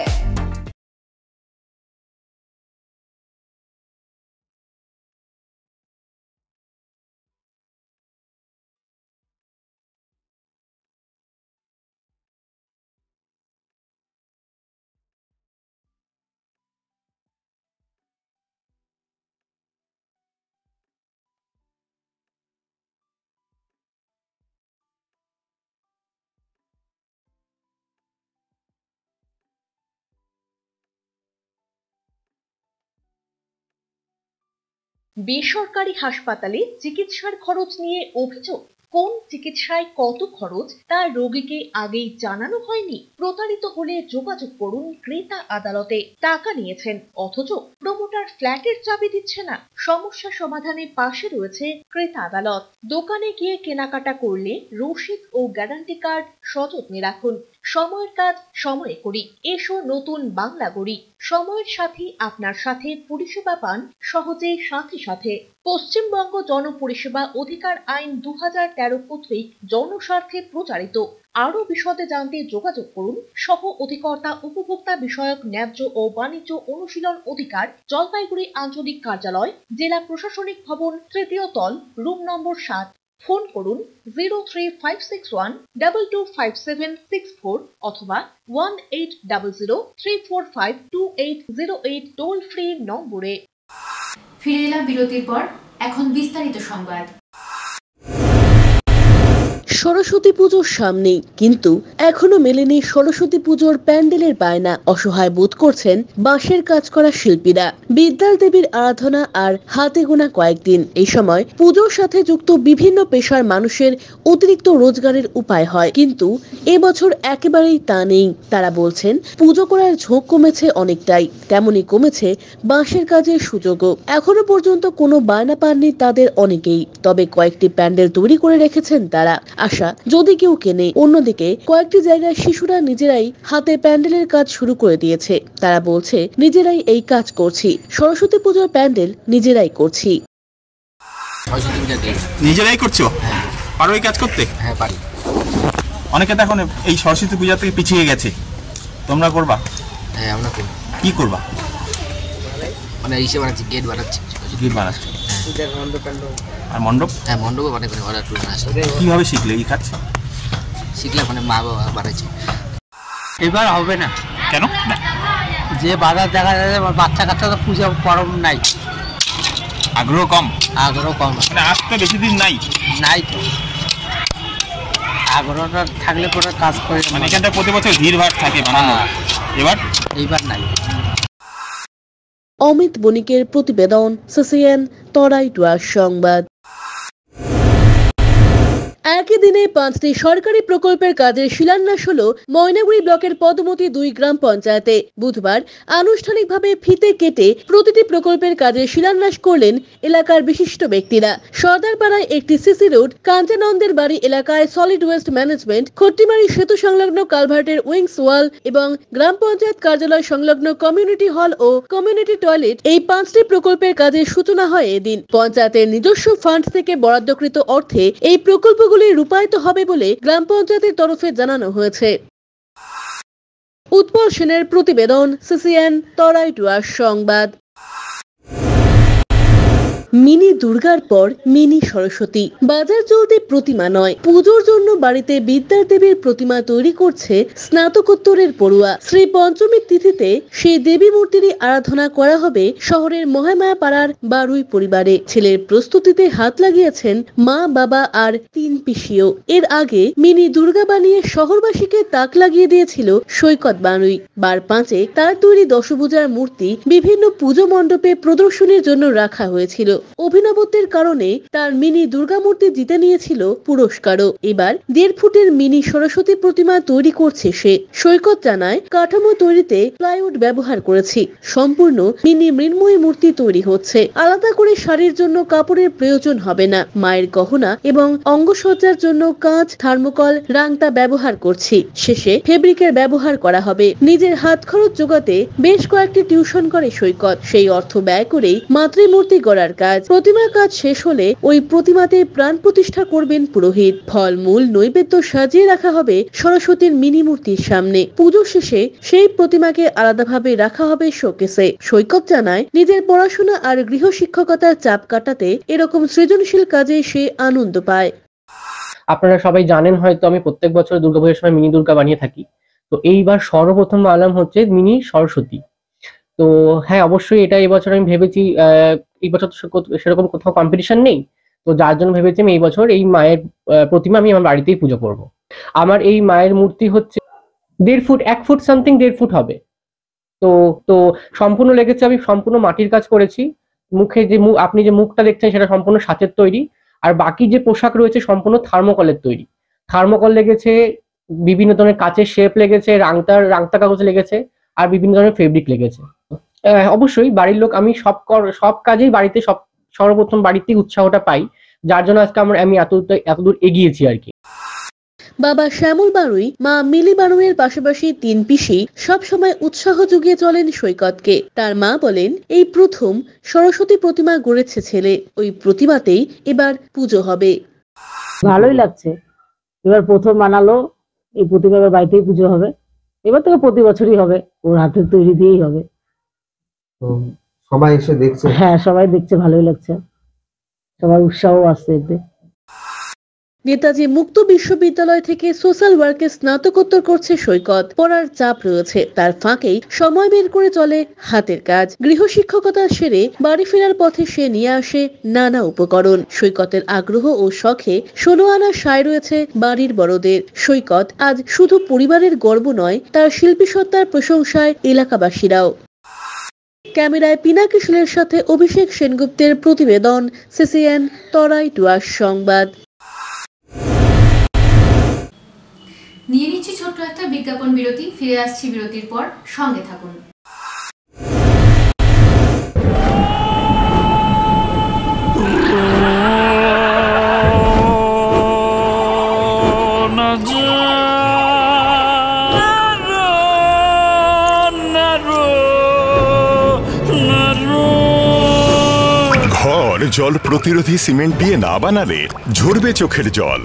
বেসরকারি হাসপাতালে চিকিৎসার খরচ নিয়ে অভিযোগ। কোন চিকিৎসায় কত খরচ তা রোগীকে আগেই জানানো হয়নি। প্রতারিত হলে যোগাযোগ করুন ক্রেতা আদালতে। টাকা নিয়েছেন অথচ প্রমোটার ফ্ল্যাটের চাবি দিচ্ছে না। সমস্যা সমাধানে পাশে রয়েছে ক্রেতা আদালত। দোকানে গিয়ে কেনাকাটা করলে রসিদ ও গ্যারান্টি কার্ড সযত্নে রাখুন। সময়ের কাজ সময়ে করি, এসো নতুন বাংলা গড়ি। সময়ের সাথে আপনার সাথে পরিষেবা পান সহজে সাথে সাথে। পশ্চিমবঙ্গ জনপরিষেবা অধিকার আইন 2013 কর্তৃক জনস্বার্থে প্রচারিত। আরো বিশদে জানতে যোগাযোগ করুন সহ অধিকর্তা উপভোক্তা বিষয়ক ন্যায্য ও বাণিজ্য অনুশীলন অধিকার, জলপাইগুড়ি আঞ্চলিক কার্যালয়, জেলা প্রশাসনিক ভবন, তৃতীয় তল, রুম নম্বর 7। ফোন করুন 03561225764 অথবা 1800345280 টোল ফ্রি নম্বরে। ফিরে এলাম বিরতির পর, এখন বিস্তারিত সংবাদ। সরস্বতী পুজোর সামনেই, কিন্তু এখনো মেলেনি সরস্বতী পুজোর প্যান্ডেলের বায়না। অসহায় বোধ করছেন বাঁশের কাজ করা শিল্পীরা। বিদ্যার দেবীর আরাধনা আর হাতে গোনা কয়েকদিন। এই সময় পুজোর সাথে যুক্ত বিভিন্ন পেশার মানুষের অতিরিক্ত রোজগারের উপায় হয়, কিন্তু এবছর একেবারেই তা নেই। তারা বলছেন পুজো করার ঝোঁক কমেছে অনেকটাই, তেমনি কমেছে বাঁশের কাজের সুযোগও। এখনো পর্যন্ত কোনো বায়না পাননি তাদের অনেকেই, তবে কয়েকটি প্যান্ডেল তৈরি করে রেখেছেন তারা, আশা যদি কেউ কেনে। অন্যদিকে কয়েকটি জায়গায় শিশুরা নিজেরাই হাতে প্যান্ডেলের কাজ শুরু করে দিয়েছে। তারা বলছে নিজেরাই এই কাজ করছি, সরস্বতী পুজোর প্যান্ডেল নিজেরাই করছি। নিজেরাই করছো? পারো এই কাজ করতে? হ্যাঁ পারি। অনেকে তো এখন এই সরস্বতী পূজা থেকে পিছিয়ে গেছে, তোমরা করবা? হ্যাঁ আমরা করব। কি করবা? মানে ইসে বানাচ্ছি, গেট বানাচ্ছি। গেট বানাচ্ছি আর মণ্ডপ? হ্যাঁ মণ্ডপও বানাই, অর্ডার টু আসে। কিভাবে শিখলে এই কাজ? শিখলাম মানে মা বাবা বানাইছে। এবার হবে না। কেন? যে বাজার দেখা যাচ্ছে বাচ্চা কাচ্চা তো পূজা পরব নাই, আগ্রহ কম। আগ্রহ কম মানে আসতে বেশি দিন নাই। নাই তো, আগ্রহটা থাকলে পরে কাজ করে। মানে এখানটা প্রতি বছর ভিড় ভাড় থাকে বানানো, এইবার নাই। অমিত বণিকের প্রতিবেদন, সিসিএন তরাই ডুয়ার সংবাদ। একই দিনে 5টি সরকারি প্রকল্পের কাজের শিলান্যাস হলো ময়নাগুড়ি ব্লকের পদমতি 2 গ্রাম পঞ্চায়েতে। বুধবার আনুষ্ঠানিকভাবে ফিতে কেটে প্রতিটি প্রকল্পের কাজের শিলান্যাস করলেন এলাকার বিশিষ্ট ব্যক্তিরা। সর্দারপাড়ায় একটি সিসি রোড, কাঞ্চানন্দের বাড়ি এলাকায় সলিড ওয়েস্ট ম্যানেজমেন্ট, খট্টিমারি সেতু সংলগ্ন কালভার্টের উইংস ওয়াল এবং গ্রাম পঞ্চায়েত কার্যালয় সংলগ্ন কমিউনিটি হল ও কমিউনিটি টয়লেট, এই 5টি প্রকল্পের কাজের সূচনা হয় এদিন। পঞ্চায়েতের নিজস্ব ফান্ড থেকে বরাদ্দকৃত অর্থে এই প্রকল্পগুলি রূপায়িত হবে বলে গ্রাম পঞ্চায়েতের তরফে জানানো হয়েছে। উৎপল সেনের প্রতিবেদন, সিসিএন তরাই ডুয়ার সংবাদ। মিনি দুর্গার পর মিনি সরস্বতী। বাজার চলতে প্রতিমা নয়, পুজোর জন্য বাড়িতে বিদ্যার দেবীর প্রতিমা তৈরি করছে স্নাতকোত্তরের পড়ুয়া। শ্রী পঞ্চমীর তিথিতে সেই দেবী মূর্তিরই আরাধনা করা হবে শহরের মহামায়া পাড়ার বারুই পরিবারে। ছেলের প্রস্তুতিতে হাত লাগিয়েছেন মা, বাবা আর 3 পিসিও। এর আগে মিনি দুর্গা বানিয়ে শহরবাসীকে তাক লাগিয়ে দিয়েছিল সৈকত বানুই। বার 5-এ তার তৈরি দশভুজার মূর্তি বিভিন্ন পুজো মণ্ডপে প্রদর্শনীর জন্য রাখা হয়েছিল। অভিনবত্বের কারণে তার মিনি দুর্গামূর্তি জিতে নিয়েছিল পুরস্কারও। এবার 1.5 ফুটের মিনি সরস্বতী প্রতিমা তৈরি করছে সে। সৈকত জানায়, কাঠামো তৈরিতে প্লাইউড ব্যবহার করেছি, সম্পূর্ণ মিনি মৃন্ময়ী মূর্তি তৈরি হচ্ছে। আলাদা করে শাড়ির জন্য কাপড়ের প্রয়োজন হবে না। মায়ের গহনা এবং অঙ্গসজ্জার জন্য কাঁচ, থার্মোকল, রাংতা ব্যবহার করছি। শেষে ফেব্রিকের ব্যবহার করা হবে। নিজের হাত খরচ জোগাতে বেশ কয়েকটি টিউশন করে সৈকত। সেই অর্থ ব্যয় করেই মাতৃমূর্তি গড়ার কাজ। প্রতিমার কাজ শেষ হলে ওই প্রতিমাতে প্রাণ প্রতিষ্ঠা করবেন পুরোহিত। ফলমূল নৈবেদ্য সাজিয়ে রাখা হবে সরস্বতীর মিনি মূর্তির সামনে। পুজো শেষে সেই প্রতিমাকে আলাদাভাবে রাখা হবে শোকেসে। সৈকত জানায়, নিজের পড়াশোনা আর গৃহ শিক্ষকতার চাপ কাটাতে এরকম সৃজনশীল কাজে সে আনন্দ পায়। আপনারা সবাই জানেন হয়তো আমি প্রত্যেক বছর দুর্গাপুজোর সময় মিনি দুর্গা বানিয়ে থাকি। তো এইবার সর্বপ্রথম বানালাম হচ্ছে মিনি সরস্বতী। তো হ্যাঁ, অবশ্যই এটা এবছর আমি ভেবেছি, এই বছর সেরকম কোথাও কম্পিটিশন নেই, তো যার জন্য ভেবেছি আমি এই বছর এই মায়ের প্রতিমা আমি আমার বাড়িতেই পুজো করব। আমার এই মায়ের মূর্তি হচ্ছে 1.5 ফুট, 1 ফুট সামথিং 1.5 ফুট হবে। তো সম্পূর্ণ লেগেছে, আমি সম্পূর্ণ মাটির কাজ করেছি। মুখে যে আপনি যে মুখটা দেখছেন সেটা সম্পূর্ণ সাঁচের তৈরি, আর বাকি যে পোশাক রয়েছে সম্পূর্ণ থার্মোকলের তৈরি। থার্মোকল লেগেছে, বিভিন্ন ধরনের কাচের শেপ লেগেছে, রাংতা কাগজ লেগেছে, আর বিভিন্ন ধরনের ফেব্রিক লেগেছে। অবশ্যই বাড়ির লোক, আমি সব কাজেই বাড়িতে সর্বপ্রথম বাড়িতেই উৎসাহটা পাই, যার জন্য আজকে আমি এতদূর এগিয়েছি আর কি। বাবা শ্যামল বানুই, মা মিলি বানুইয়ের পাশাপাশি 3 পিসি সবসময় উৎসাহ জুগিয়ে চলেন সৈকতকে। তার মা বলেন, এই প্রথম সরস্বতী প্রতিমা গড়েছে ছেলে, ওই প্রতিমাতেই এবার পুজো হবে। ভালোই লাগছে, এবার প্রথম বানালো, এই প্রতিমা এবার বাড়িতেই পুজো হবে। এবার থেকে প্রতি বছরই হবে, ওর হাতের তৈরি দিয়েই হবে। সবাই এসে দেখছে? হ্যাঁ, সবাই দেখছে, ভালোই লাগছে, সবার উৎসাহ আসছে এতে। নেতাজি মুক্ত বিশ্ববিদ্যালয় থেকে সোশ্যাল ওয়ার্কে স্নাতকোত্তর করছে সৈকত। পড়ার চাপ রয়েছে, তার ফাঁকেই সময় বের করে চলে হাতের কাজ। গৃহ শিক্ষকতা সেরে বাড়ি ফেরার পথে সে নিয়ে আসে নানা উপকরণ। সৈকতের আগ্রহ ও শখে 16 আনা সায় রয়েছে বাড়ির বড়দের। সৈকত আজ শুধু পরিবারের গর্ব নয়, তার শিল্পী সত্তার প্রশংসায় এলাকাবাসীরাও। ক্যামেরায় পিনাকি শীলের সাথে অভিষেক সেনগুপ্তের প্রতিবেদন, সিসিএন তরাই ডুয়ার্স সংবাদ। নিয়ে নিচ্ছি ছোট্ট একটা বিজ্ঞাপন বিরতি, ফিরে আসছি বিরতির পর, সঙ্গে থাকুন। ঘর জল প্রতিরোধী সিমেন্ট দিয়ে না বানালে ঝরবে চোখের জল।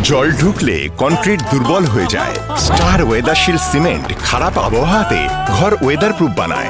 জল ঢুকলে কনক্রিট দুর্বল হয়ে যায়। স্টার ওয়েদারশিল্ড সিমেন্ট খারাপ আবহাওয়াতে ঘর ওয়েদার প্রুফ বানায়।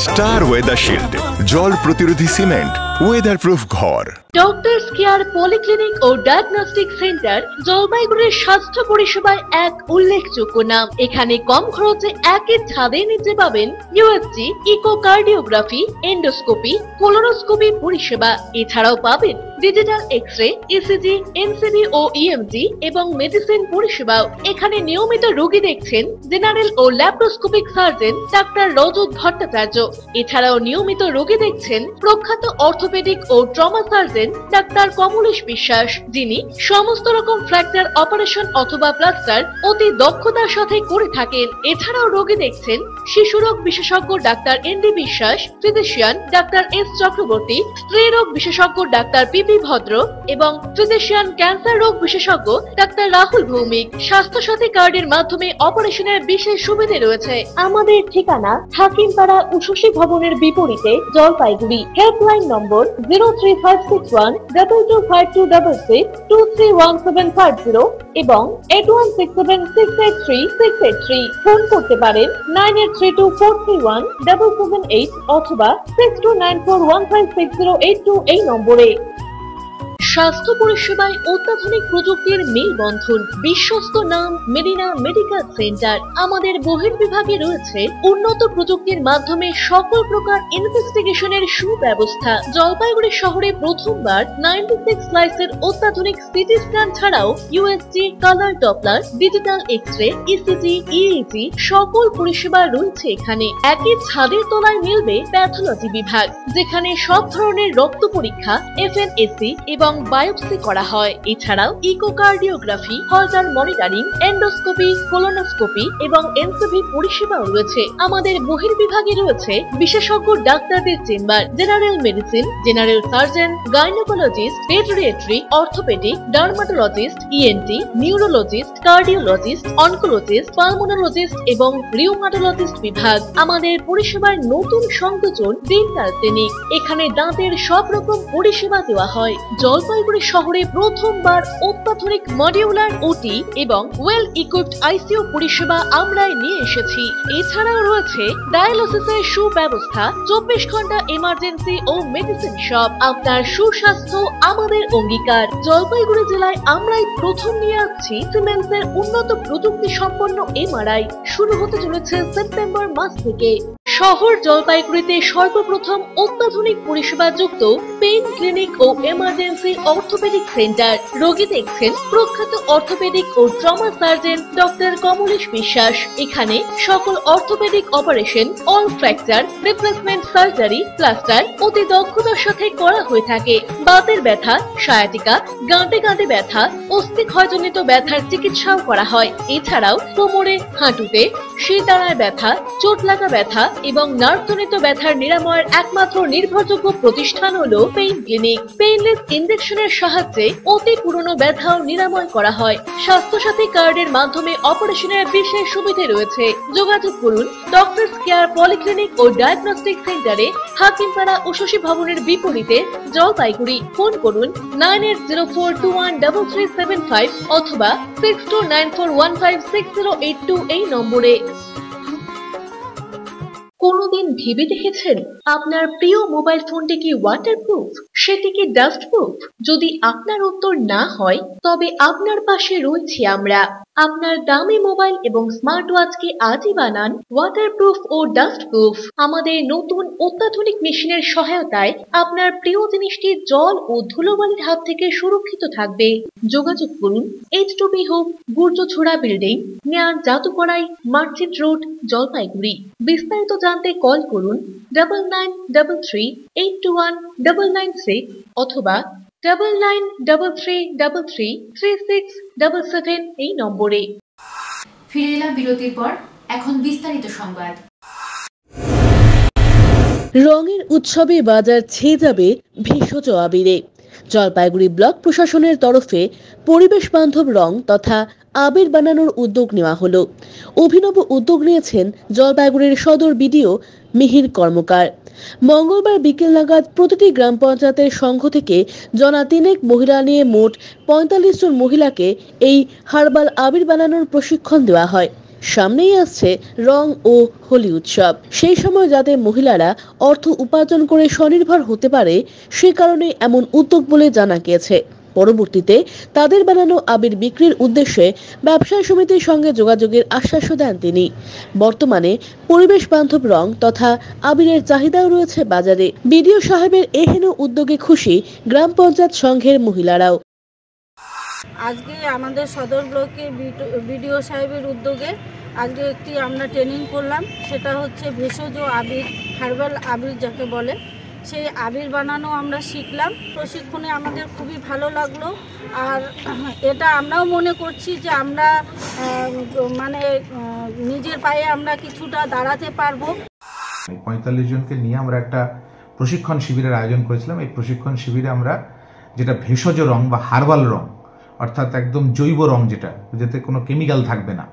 স্টার ওয়েদারশিল্ড, জল প্রতিরোধী সিমেন্ট, ওয়েদার প্রুফ ঘর। ডক্টরস কেয়ার পলিক্লিনিক ও ডায়াগনস্টিক সেন্টার জলপাইগুড়ির স্বাস্থ্য পরিষেবায় এক উল্লেখযোগ্য নাম। এখানে কম খরচে একই ছাদে নিতে পাবেন ইউএসজি, ইকোকার্ডিওগ্রাফি, এন্ডোস্কোপি, কোলোনোস্কোপি পরিষেবা। এছাড়াও পাবেন ডিজিটাল এক্স-রে, ইসিজি, এনসিবি ও ইএমজি এবং মেডিসিন পরিষেবাও। এখানে নিয়মিত রোগী দেখছেন জেনারেল ও ল্যাপ্রোস্কোপিক সার্জন ডাক্তার রজত ভট্টাচার্য। এছাড়াও নিয়মিত রোগী দেখছেন প্রখ্যাত অর্থোপেডিক ও ট্রমা সার্জন ডাক্তার কমলেশ বিশ্বাস, যিনি সমস্ত রকম ফ্র্যাকচার অপারেশন অথবা প্লাস্টার অতি দক্ষতার সাথে করে থাকেন। এছাড়াও রোগী দেখছেন শিশুরোগ বিশেষজ্ঞ ডাক্তার এনডি বিশ্বাস, ফিজিশিয়ান ডাক্তার এস চক্রবর্তী, স্ত্রী রোগ বিশেষজ্ঞ ডাক্তার পিপি ভদ্র এবং ফিজিশিয়ান ক্যান্সার রোগ বিশেষজ্ঞ ডাক্তার রাহুল ভৌমিক। স্বাস্থ্য সাথী কার্ডের মাধ্যমে অপারেশনের বিশেষ সুবিধা রয়েছে। আমাদের ঠিকানা হাকিমপাড়া উষসী ভবনের বিপরীতে, জলপাইগুড়ি। হেল্পলাইন নম্বর 03561225266, 231750 এবং 8167683683। ফোন করতে পারেন 9832431778 অথবা 6294156082 এই নম্বরে। স্বাস্থ্য পরিষেবায় অত্যাধুনিক প্রযুক্তির মেলবন্ধন, বিশ্বস্ত নাম মেরিনা মেডিকেল সেন্টার। আমাদের বহির্বিভাগে রয়েছে উন্নত প্রযুক্তির মাধ্যমে সকল প্রকার ইনভেস্টিগেশনের সুব্যবস্থা। জলপাইগুড়ি শহরে প্রথমবার 96 স্লাইসের অত্যাধুনিক সিটি স্ক্যান ছাড়াও USG, colour Doppler, digital X-ray, ECG, EEG সকল পরিষেবা রয়েছে এখানে। একই ছাদের তলায় মিলবে প্যাথোলজি বিভাগ, যেখানে সব ধরনের রক্ত পরীক্ষা, এফএনএসি এবং বায়োপসি করা হয়। এছাড়াও ইকোকার্ডিওগ্রাফি, হলটার মনিটরিং, এন্ডোস্কোপি, কোলোনোস্কোপি এবং এনসিভি পরিষেবাও রয়েছে। আমাদের বহির্বিভাগে রয়েছে বিশেষজ্ঞ ডাক্তারদের chamber, general medicine, general surgeon, gynaecologist, পেডিয়াট্রি, orthopaedic, dermatologist, ENT, neurologist, cardiologist, oncologist, pulmonologist এবং রিউমাটোলজিস্ট বিভাগ। আমাদের পরিষেবার নতুন সংযোজন ডেন্টাল ক্লিনিক। এখানে দাঁতের সব রকম পরিষেবা দেওয়া হয়। জলপাইগুড়ি শহরে প্রথমবার অত্যাধুনিক মডিউলার ওটি এবং ওয়েল ইকুইপড আইসিইউ পরিষেবা আমরাই নিয়ে এসেছি। এছাড়াও রয়েছে ডায়ালিসিসের সুব্যবস্থা, 24 ঘন্টা এমার্জেন্সি ও মেডিসিন শপ। আপনার সুস্বাস্থ্য আমাদের অঙ্গীকার। জলপাইগুড়ি জেলায় আমরাই প্রথম নিয়ে আসছি সিমেন্সের উন্নত প্রযুক্তি সম্পন্ন এমআরআই। শুরু হতে চলেছে সেপ্টেম্বর মাস থেকে। শহর জলপাইগুড়িতে সর্বপ্রথম অত্যাধুনিক পরিষেবা যুক্ত পেইন ক্লিনিক ও এমার্জেন্সি অর্থোপেডিক সেন্টার। রোগী দেখছেন প্রখ্যাত অর্থোপেডিক ও ট্রমা সার্জন ডক্টর কমলেশ বিশ্বাস। এখানে সকল orthopaedic operation, all fracture, replacement surgery, plaster অতি দক্ষতার সাথে করা হয়ে থাকে। বাতের ব্যথা, সায়াটিকা, গাঁটে গাঁটে ব্যথা, অস্থিক্ষয়জনিত ব্যথার চিকিৎসাও করা হয়। এছাড়াও কোমরে, হাঁটুতে, শিরদাঁড়ায় ব্যথা, চোট লাগা ব্যথা এবং নার্ভজনিত ব্যথার নিরাময়ের একমাত্র নির্ভরযোগ্য প্রতিষ্ঠান হলো পেইন ক্লিনিক। পেইনলেস ইনজেকশনের সাহায্যে অতি পুরনো ব্যথাও নিরাময় করা হয়। স্বাস্থ্যসাথী কার্ডের মাধ্যমে অপারেশনের বিশেষ সুবিধে রয়েছে। যোগাযোগ করুন ডক্টরস কেয়ার পলিক্লিনিক ও ডায়াগনস্টিক সেন্টারে, হাকিমপাড়া উশসী ভবনের বিপরীতে, জলপাইগুড়ি। ফোন করুন 9804213375 অথবা 6294156082 এই নম্বরে। কোনোদিন ভেবে দেখেছেন আপনার প্রিয় মোবাইল ফোনটি কি ওয়াটারপ্রুফ, সেটি কি ডাস্টপ্রুফ? যদি আপনার উত্তর না হয় তবে আপনার পাশে রয়েছি আমরা। আপনার দামি মোবাইল এবং স্মার্ট ওয়াচকে আজই বানান ওয়াটারপ্রুফ ও ডাস্টপ্রুফ। আমাদের নতুন অত্যাধুনিক মেশিনের সহায়তায় আপনার প্রিয় জিনিসটি জল ও ধুলোবালির হাত থেকে সুরক্ষিত থাকবে। যোগাযোগ করুন H2B হোপ, গুর্জছড়া বিল্ডিং, নিয়ার জাদুকড়াই, মার্চেন্ট রোড, জলপাইগুড়ি। বিস্তারিত জানতে কল করুন 9933821996 অথবা 9933333677 এই নম্বরে। ফিরে এলাম বিরতির পর। এখন বিস্তারিত সংবাদ। রঙের উৎসবে বাজার ছেয়ে যাবে ভেষজ আবিরে। জলপাইগুড়ি ব্লক প্রশাসনের তরফে পরিবেশ বান্ধব রং তথা আবির বানানোর উদ্যোগ নেওয়া হলো। অভিনব উদ্যোগ নিয়েছেন জলপাইগুড়ির সদর বিডিও মিহির কর্মকার। মঙ্গলবার বিকেল নাগাদ প্রতিটি গ্রাম পঞ্চায়েতের সংঘ থেকে জনা তিনেক মহিলা নিয়ে মোট 45 জন মহিলাকে এই হার্বাল আবির বানানোর প্রশিক্ষণ দেওয়া হয়। সামনেই আসছে রং ও হোলি উৎসব। সেই সময় যাতে মহিলারা অর্থ উপার্জন করে স্বনির্ভর হতে পারে, সে কারণে এমন উদ্যোগ বলে জানা গিয়েছে। পরবর্তীতে তাদের বানানো আবির বিক্রির উদ্দেশ্যে ব্যবসায়ী সমিতির সঙ্গে যোগাযোগের আশ্বাসও দেন তিনি। বর্তমানে পরিবেশ বান্ধব রং তথা আবিরের চাহিদাও রয়েছে বাজারে। বিডিও সাহেবের এহেন উদ্যোগে খুশি গ্রাম পঞ্চায়েত সংঘের মহিলারাও। আজকে আমাদের সদর ব্লকে বিডিও সাহেবের উদ্যোগে আজকে একটি আমরা ট্রেনিং করলাম। সেটা হচ্ছে ভেষজ আবির, হার্বাল আবির যাকে বলে, সেই আবির বানানো আমরা শিখলাম। প্রশিক্ষণে আমাদের খুবই ভালো লাগলো। আর এটা আমরাও মনে করছি যে আমরা মানে নিজের পায়ে আমরা কিছুটা দাঁড়াতে পারবো। 45 জনকে নিয়ে আমরা একটা প্রশিক্ষণ শিবিরের আয়োজন করেছিলাম। এই প্রশিক্ষণ শিবিরে আমরা যেটা ভেষজ রং বা হার্বাল রং, অর্থাৎ একদম জৈব রং, যেটা যাতে কোনো কেমিক্যাল থাকবে না,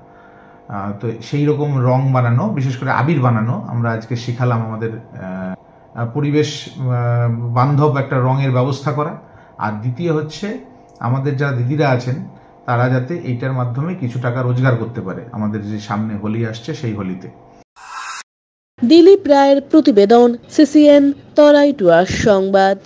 তো সেই রকম রং বানানো, বিশেষ করে আবির বানানো আমরা আজকে শিখালাম। আমাদের পরিবেশ বান্ধব একটা রঙের ব্যবস্থা করা। আর দ্বিতীয় হচ্ছে আমাদের যারা দিদিরা আছেন তারা যাতে এইটার মাধ্যমে কিছু টাকা রোজগার করতে পারে আমাদের যে সামনে হোলি আসছে সেই হোলিতে। দিলীপ রায়ের প্রতিবেদন, সিসিএন তরাই টুয়ার সংবাদ।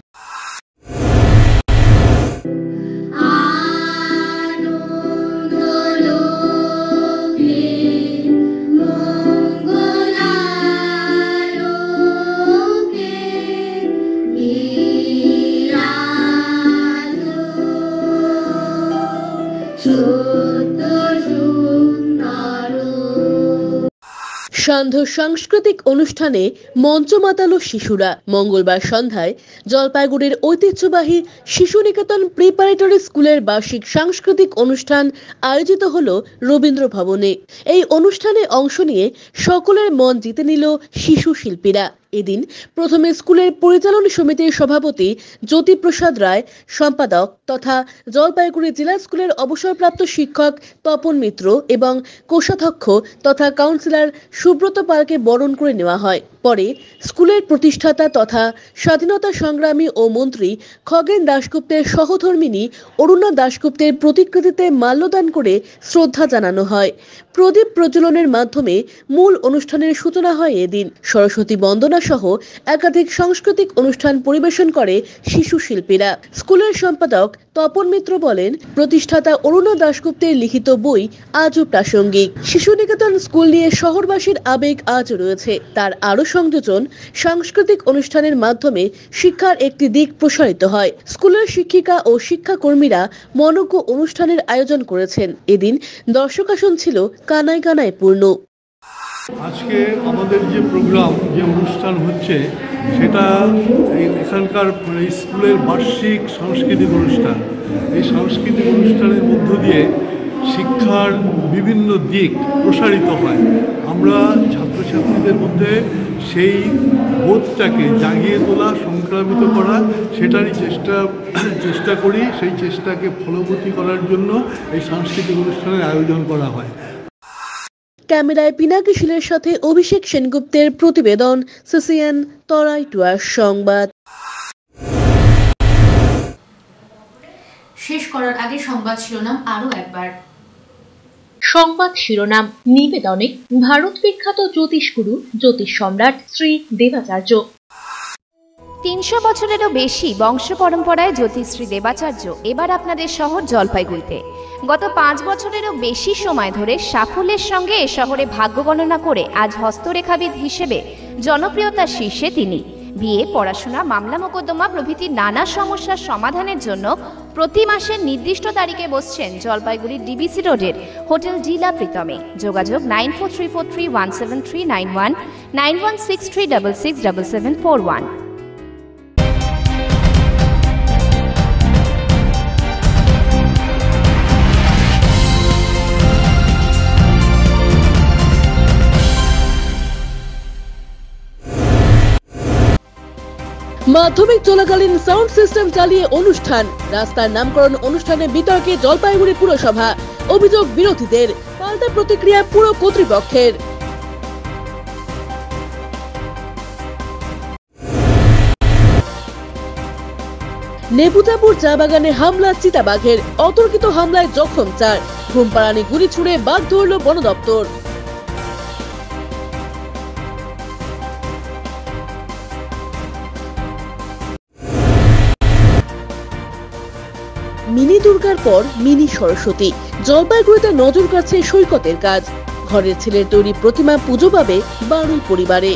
সান্ধ্য সাংস্কৃতিক অনুষ্ঠানে মঞ্চ মাতালো শিশুরা। মঙ্গলবার সন্ধ্যায় জলপাইগুড়ির ঐতিহ্যবাহী শিশু নিকেতন প্রিপারেটরি স্কুলের বার্ষিক সাংস্কৃতিক অনুষ্ঠান আয়োজিত হলো রবীন্দ্র ভবনে। এই অনুষ্ঠানে অংশ নিয়ে সকলের মন জিতে নিল শিশু শিল্পীরা। এদিন প্রথমে স্কুলের পরিচালন সমিতির সভাপতি জ্যোতিপ্রসাদ রায়, সম্পাদক তথা জলপাইগুড়ি জেলা স্কুলের অবসরপ্রাপ্ত শিক্ষক তপন মিত্র এবং কোষাধ্যক্ষ তথা কাউন্সিলর সুব্রত পালকে বরণ করে নেওয়া হয়। পরে স্কুলের প্রতিষ্ঠাতা তথা স্বাধীনতা সংগ্রামী ও মন্ত্রী খগেন দাশগুপ্তের সহধর্মিনী অরুণা দাশগুপ্তের প্রতিকৃতিতে মাল্যদান করে শ্রদ্ধা জানানো হয়। প্রদীপ প্রজ্বলনের মাধ্যমে মূল অনুষ্ঠানের সূচনা হয়। এদিন সরস্বতী বন্দনা সহ একাধিক সাংস্কৃতিক অনুষ্ঠান পরিবেশন করে শিশু শিল্পীরা। স্কুলের সম্পাদক তপন মিত্র বলেন, প্রতিষ্ঠাতা অরুণা দাশগুপ্তের লিখিত বই আজও প্রাসঙ্গিক। শিশু নিকেতন স্কুল নিয়ে শহরবাসীর আবেগ আজও রয়েছে। তার আরো সংযোজন সাংস্কৃতিক অনুষ্ঠানের মাধ্যমে শিক্ষার একটি দিক প্রসারিত হয়। স্কুলের শিক্ষিকা ও শিক্ষাকর্মীরা মনোজ্ঞ অনুষ্ঠানের আয়োজন করেছেন। এদিন দর্শক আসন ছিল কানায় কানায় পূর্ণ। আজকে আমাদের যে প্রোগ্রাম, যে অনুষ্ঠান হচ্ছে, সেটা এখানকার স্কুলের বার্ষিক সাংস্কৃতিক অনুষ্ঠান। এই সাংস্কৃতিক অনুষ্ঠানের মধ্য দিয়ে শিক্ষার বিভিন্ন দিক প্রসারিত হয়। আমরা ছাত্রছাত্রীদের মধ্যে সেই বোধটাকে জাগিয়ে তোলা, সংক্রামিত করা, সেটারই চেষ্টা করি। সেই চেষ্টাকে ফলবতী করার জন্য এই সাংস্কৃতিক অনুষ্ঠানের আয়োজন করা হয়। ক্যামেরায় পিনাকি শীলের সাথে অভিষেক সেনগুপ্তের প্রতিবেদন, সিসিএন তরাই টুয়ার সংবাদ। শেষ করার আগে সংবাদ শিরোনাম আরো একবার। সংবাদ শিরোনাম নিবেদনে ভারত বিখ্যাত জ্যোতিষগুরু জ্যোতিষ সম্রাট শ্রী দেবাচার্য। ৩০০ বছরেরও বেশি বংশ পরম্পরায় জ্যোতিশ্রী দেবাচার্য এবার আপনাদের শহর জলপাইগুড়িতে। গত ৫ বছরেরও বেশি সময় ধরে সাফল্যের সঙ্গে এ শহরে ভাগ্য গণনা করে আজ হস্তরেখাবিদ হিসেবে জনপ্রিয়তার শীর্ষে তিনি। বিয়ে, পড়াশোনা, মামলা মোকদ্দমা প্রভৃতি নানা সমস্যার সমাধানের জন্য প্রতি মাসের নির্দিষ্ট তারিখে বসছেন জলপাইগুড়ির ডিবিসি রোডের হোটেল জিলা প্রীতমে। যোগাযোগ 9434317391, 9163667741। মাধ্যমিক চলাকালীন সাউন্ড সিস্টেম চালিয়ে অনুষ্ঠান, রাস্তার নামকরণ অনুষ্ঠানে বিতর্কে জলপাইগুড়ি পুরসভা। অভিযোগ বিরোধীদের, পাল্টা প্রতিক্রিয়া পুর কর্তৃপক্ষের। নেবুতাপুর চা বাগানে হামলা চিতাবাঘের, অতর্কিত হামলায় জখম ৪। ঘুমপাড়ানি গুলি ছুড়ে বাঘ ধরল বন দপ্তর। মিনি দুর্গার পর মিনি সরস্বতী, জলপাইগুড়িতে নজর কাড়ছে সৈকতের কাজ। ঘরের ছেলের তৈরি প্রতিমা পুজো পাবে বারুই পরিবারে।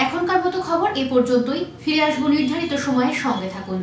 এখনকার মতো খবর এ পর্যন্তই। ফিরে আসবো নির্ধারিত সময়ের সঙ্গে থাকুন।